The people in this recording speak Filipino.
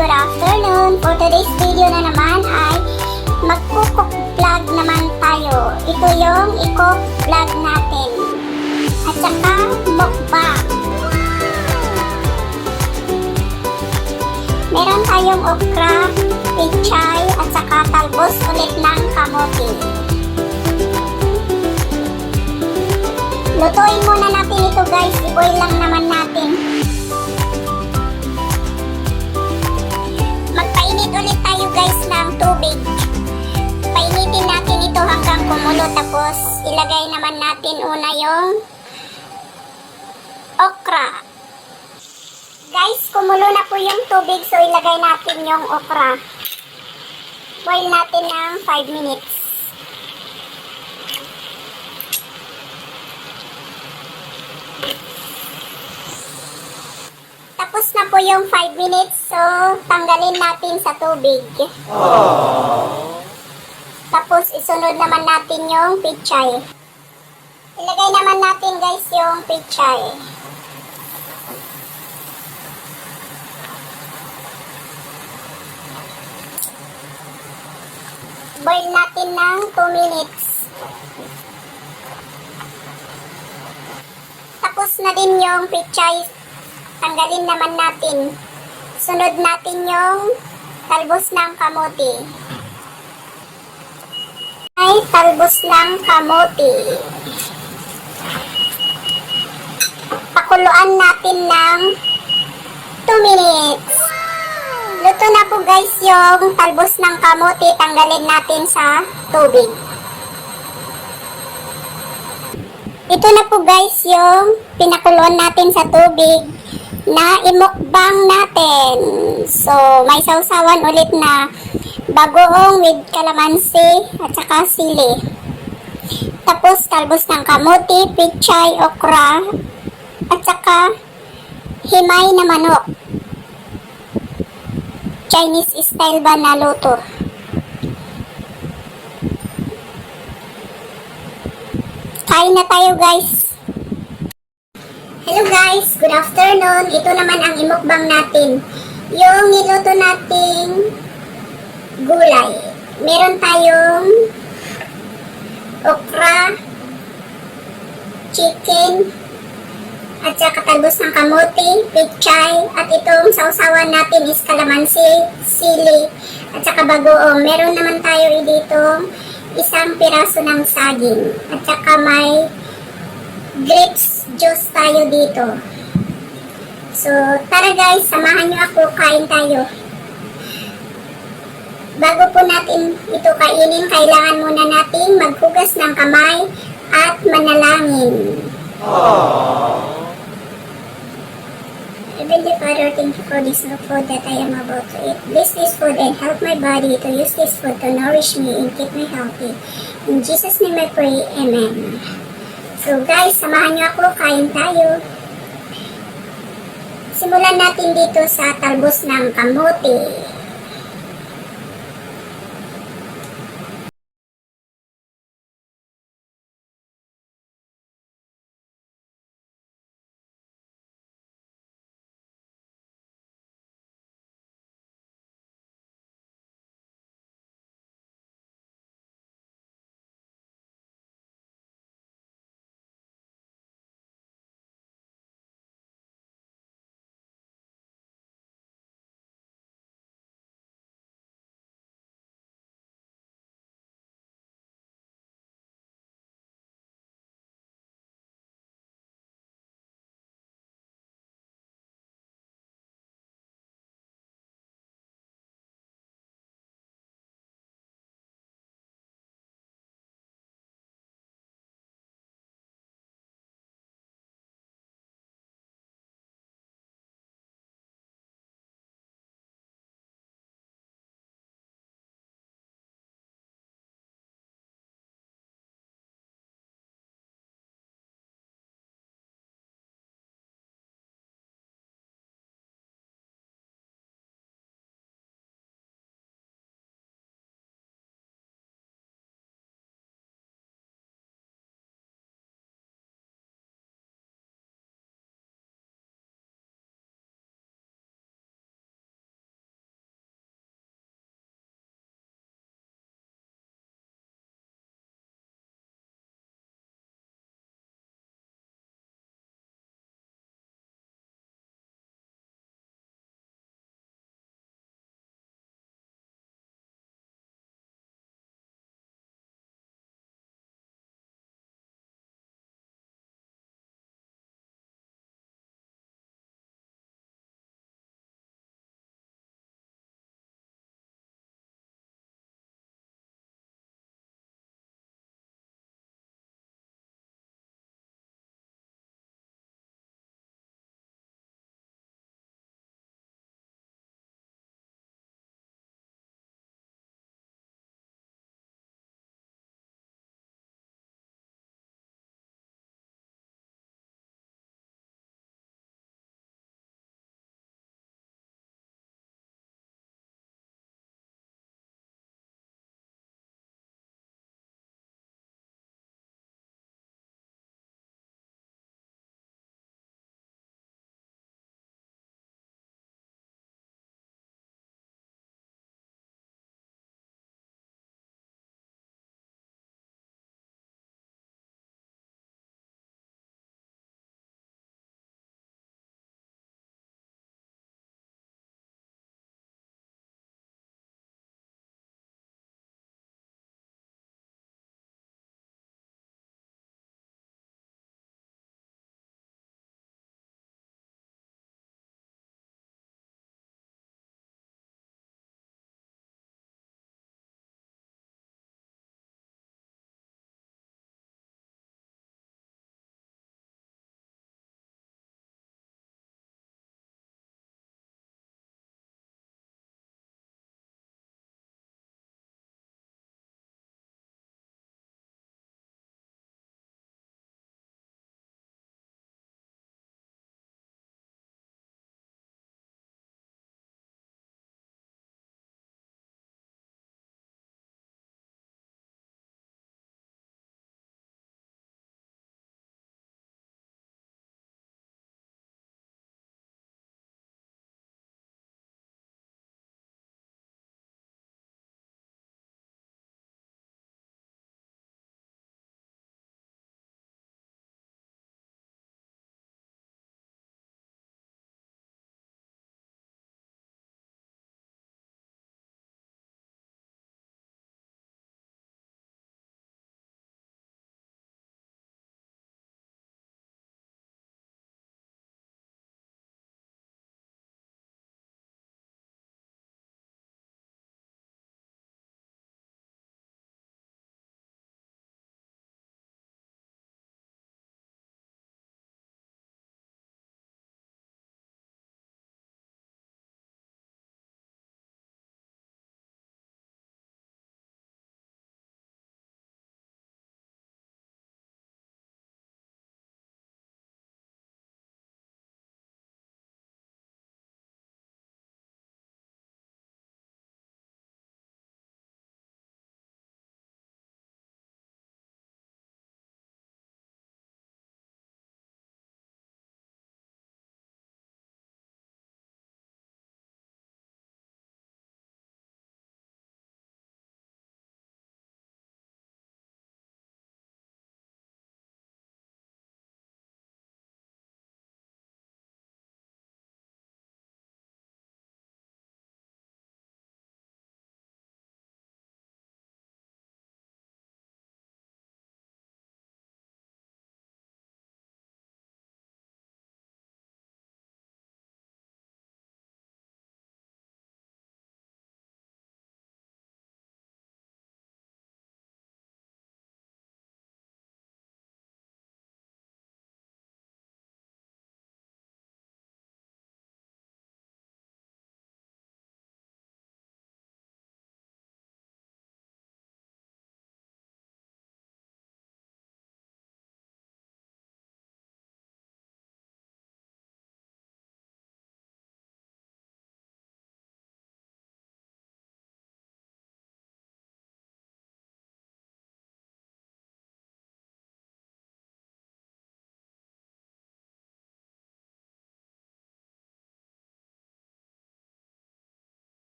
good afternoon. For today's video na naman ay magkukok vlog naman tayo. Ito yung i-cook vlog natin. At saka mukbang. Meron tayong okra, pechay, at saka talbos ulit ng kamote. Lutuin muna natin ito guys. I-boil lang naman natin. Magpainit ulit tayo guys ng tubig. Painitin natin ito hanggang kumulo. Tapos ilagay naman natin una yung okra. Guys, kumulo na po yung tubig. So ilagay natin yung okra. Boil natin ng 5 minutes. Tapos na po yung 5 minutes, so tanggalin natin sa tubig. Tapos isunod naman natin yung pechay. Ilagay naman natin guys yung pechay. Boil natin ng 2 minutes. Tapos na din yung pechay. Tanggalin naman natin. Sunod natin yung talbos ng kamote. Ay, talbos ng kamote. Pakuluan natin ng 2 minutes. Luto na po guys yung talbos ng kamote. Tanggalin natin sa tubig. Ito na po guys yung pinakuluan natin sa tubig na imukbang natin. So, may sausawan ulit na bagoong with kalamansi at saka sili. Tapos, talbos ng kamote, pechay, okra, at saka himay na manok. Chinese style ba na luto? Kain na tayo guys. Hello guys, good afternoon. Ito naman ang imukbang natin. Yung niluto nating gulay. Meron tayong okra, chicken, at saka talbos ng kamote, pechay, at itong sausawan natin is kalamansi, sili, at saka bagoong. Meron naman tayo dito isang piraso ng saging, at saka may grapes juice tayo dito. So, tara guys, samahan nyo ako, kain tayo. Bago po natin ito kainin, kailangan muna natin maghugas ng kamay at manalangin. Heavenly Father, thank you for this food that I am about to eat. Bless this food and help my body to use this food to nourish me and keep me healthy. In Jesus' name I pray, Amen. So guys, samahan niyo ako, kain tayo. Simulan natin dito sa talbos ng kamote.